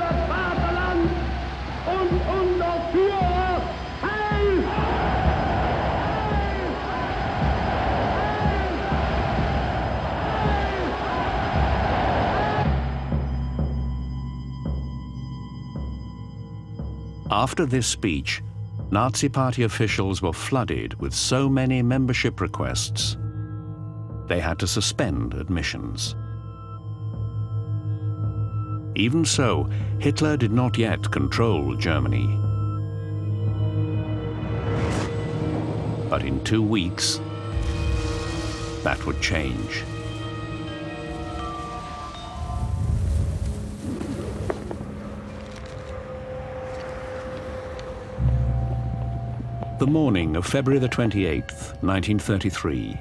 das Vaterland und unser Führer heil! After this speech, Nazi Party officials were flooded with so many membership requests, they had to suspend admissions. Even so, Hitler did not yet control Germany. But in 2 weeks, that would change. The morning of February the 28th, 1933.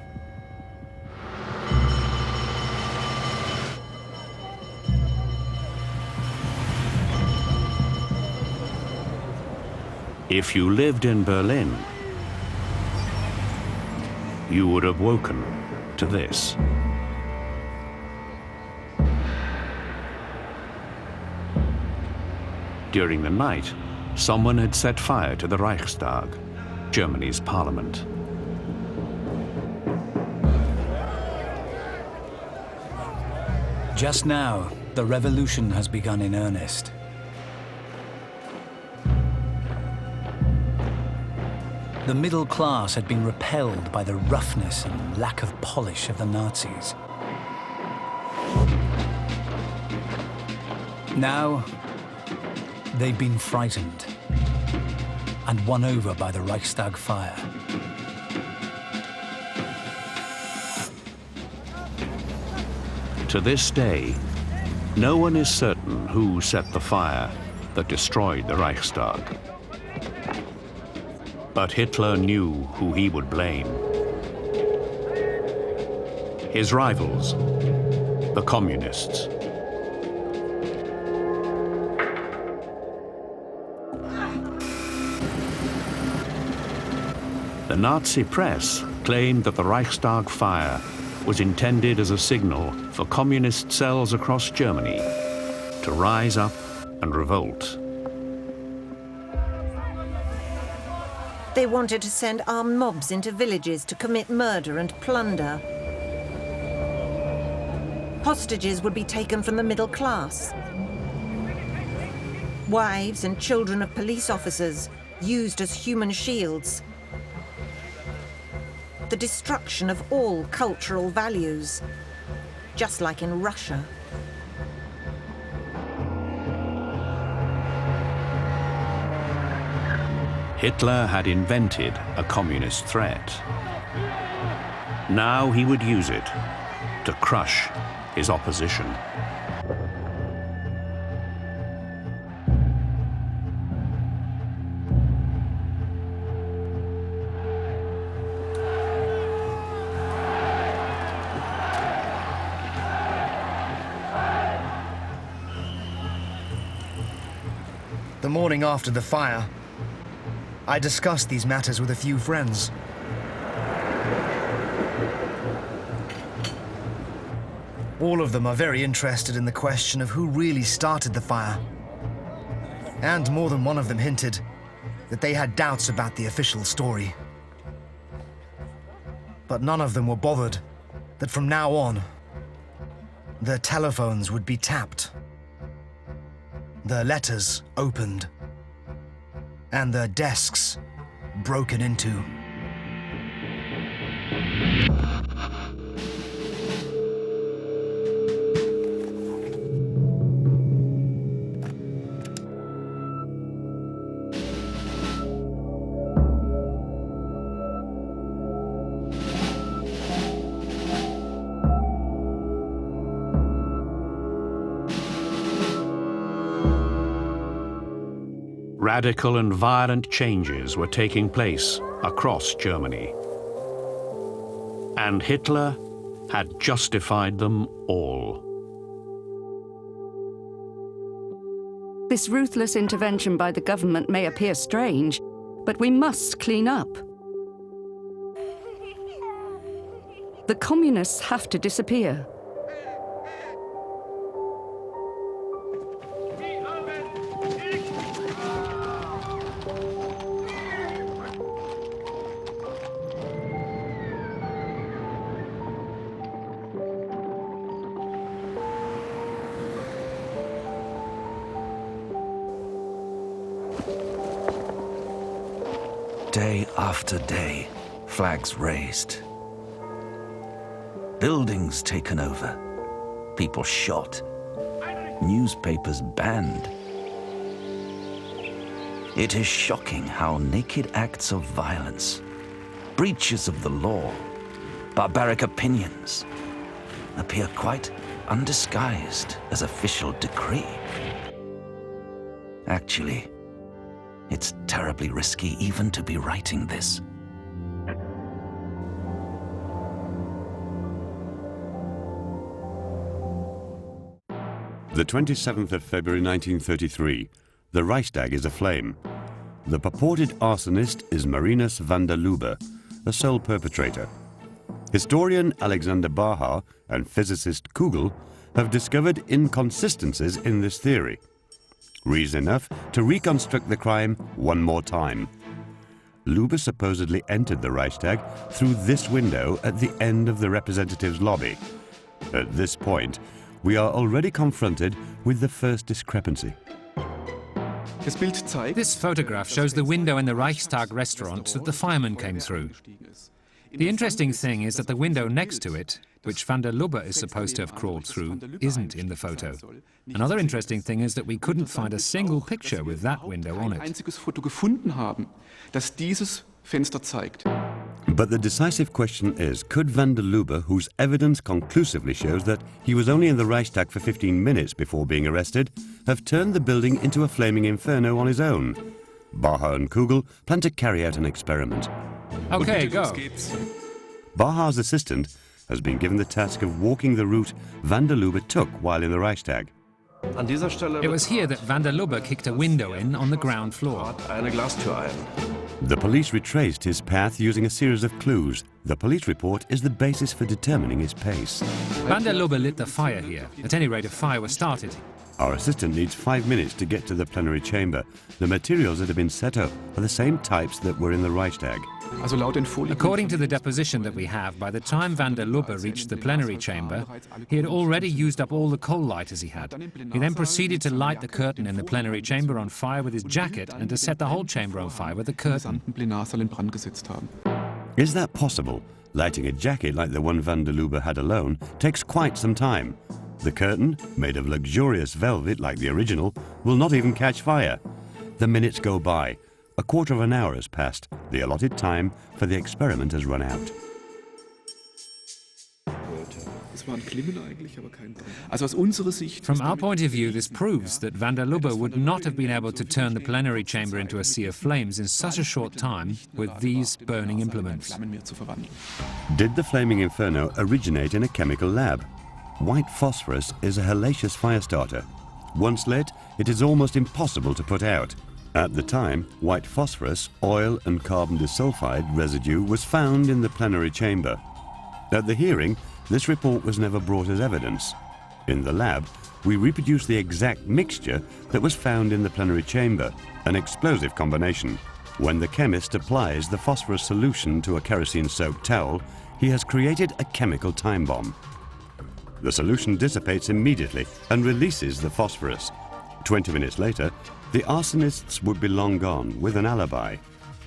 If you lived in Berlin, you would have woken to this. During the night, someone had set fire to the Reichstag, Germany's parliament. Just now, the revolution has begun in earnest. The middle class had been repelled by the roughness and lack of polish of the Nazis. Now, they'd been frightened and won over by the Reichstag fire. To this day, no one is certain who set the fire that destroyed the Reichstag. But Hitler knew who he would blame. His rivals, the communists. The Nazi press claimed that the Reichstag fire was intended as a signal for communist cells across Germany to rise up and revolt. They wanted to send armed mobs into villages to commit murder and plunder. Hostages would be taken from the middle class. Wives and children of police officers used as human shields. The destruction of all cultural values, just like in Russia. Hitler had invented a communist threat. Now he would use it to crush his opposition. The morning after the fire, I discussed these matters with a few friends. All of them are very interested in the question of who really started the fire. And more than one of them hinted that they had doubts about the official story. But none of them were bothered that from now on, their telephones would be tapped, their letters opened, and their desks broken into. Radical and violent changes were taking place across Germany. And Hitler had justified them all. This ruthless intervention by the government may appear strange, but we must clean up. The communists have to disappear. Day after day, flags raised. Buildings taken over. People shot. Newspapers banned. It is shocking how naked acts of violence, breaches of the law, barbaric opinions appear quite undisguised as official decree. Actually, it's terribly risky even to be writing this. The 27th of February 1933, the Reichstag is aflame. The purported arsonist is Marinus van der Lubbe, a sole perpetrator. Historian Alexander Baha and physicist Kugel have discovered inconsistencies in this theory. Reason enough to reconstruct the crime one more time. Lubbe supposedly entered the Reichstag through this window at the end of the representatives' lobby. At this point, we are already confronted with the first discrepancy. This photograph shows the window in the Reichstag restaurant that the fireman came through. The interesting thing is that the window next to it, which van der Lubbe is supposed to have crawled through, isn't in the photo. Another interesting thing is that we couldn't find a single picture with that window on it. But the decisive question is, could van der Lubbe, whose evidence conclusively shows that he was only in the Reichstag for 15 minutes before being arrested, have turned the building into a flaming inferno on his own? Baha and Kugel plan to carry out an experiment. Okay, go. Baha's assistant has been given the task of walking the route van der Lubbe took while in the Reichstag. It was here that van der Lubbe kicked a window in on the ground floor. The police retraced his path using a series of clues. The police report is the basis for determining his pace. Van der Lubbe lit the fire here. At any rate, a fire was started. Our assistant needs 5 minutes to get to the plenary chamber. The materials that have been set up are the same types that were in the Reichstag. According to the deposition that we have, by the time van der Lubbe reached the plenary chamber, he had already used up all the coal lighters he had. He then proceeded to light the curtain in the plenary chamber on fire with his jacket and to set the whole chamber on fire with the curtain. Is that possible? Lighting a jacket like the one van der Lubbe had alone takes quite some time. The curtain, made of luxurious velvet like the original, will not even catch fire. The minutes go by. A quarter of an hour has passed. The allotted time for the experiment has run out. From our point of view, this proves that van der Lubbe would not have been able to turn the plenary chamber into a sea of flames in such a short time with these burning implements. Did the flaming inferno originate in a chemical lab? White phosphorus is a hellacious fire starter. Once lit, it is almost impossible to put out. At the time, white phosphorus, oil and carbon disulfide residue was found in the plenary chamber. At the hearing, this report was never brought as evidence. In the lab, we reproduced the exact mixture that was found in the plenary chamber, an explosive combination. When the chemist applies the phosphorus solution to a kerosene-soaked towel, he has created a chemical time bomb. The solution dissipates immediately and releases the phosphorus. 20 minutes later, the arsonists would be long gone with an alibi.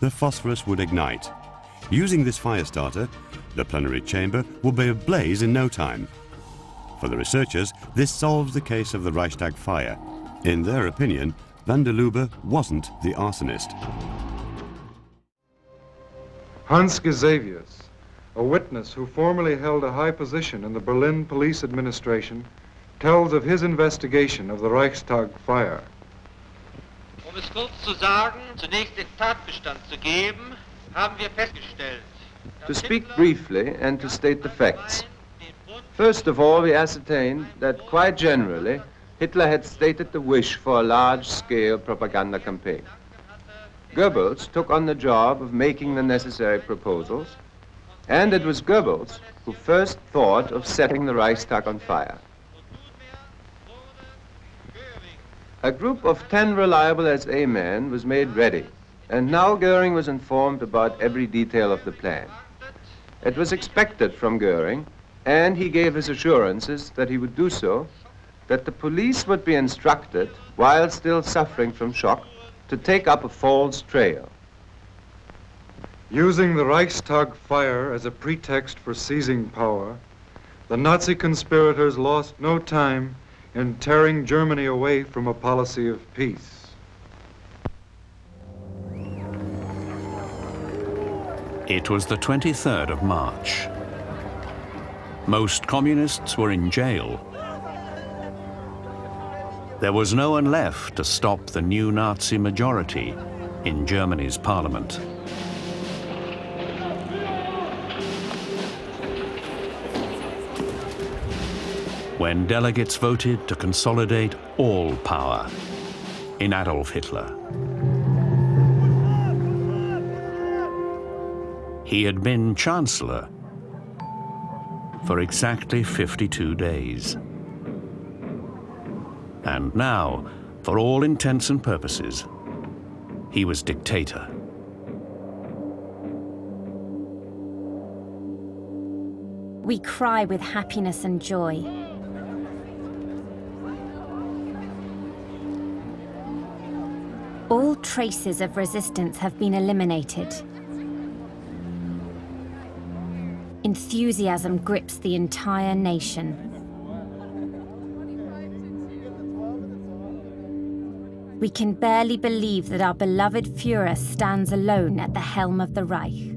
The phosphorus would ignite. Using this fire starter, the plenary chamber will be ablaze in no time. For the researchers, this solves the case of the Reichstag fire. In their opinion, van der Lubbe wasn't the arsonist. Hans Gesavius, a witness who formerly held a high position in the Berlin police administration, tells of his investigation of the Reichstag fire. Um es kurz zu sagen, zunächst den Tatbestand zu geben, haben wir festgestellt. To speak briefly and to state the facts. First of all, we ascertained that quite generally, Hitler had stated the wish for a large-scale propaganda campaign. Goebbels took on the job of making the necessary proposals, and it was Goebbels who first thought of setting the Reichstag on fire. A group of 10 reliable SA men was made ready, and now Goering was informed about every detail of the plan. It was expected from Goering, and he gave his assurances that he would do so, that the police would be instructed, while still suffering from shock, to take up a false trail. Using the Reichstag fire as a pretext for seizing power, the Nazi conspirators lost no time in tearing Germany away from a policy of peace. It was the 23rd of March. Most communists were in jail. There was no one left to stop the new Nazi majority in Germany's parliament. When delegates voted to consolidate all power in Adolf Hitler. He had been Chancellor for exactly 52 days. And now, for all intents and purposes, he was dictator. We cry with happiness and joy. All traces of resistance have been eliminated. Enthusiasm grips the entire nation. We can barely believe that our beloved Führer stands alone at the helm of the Reich.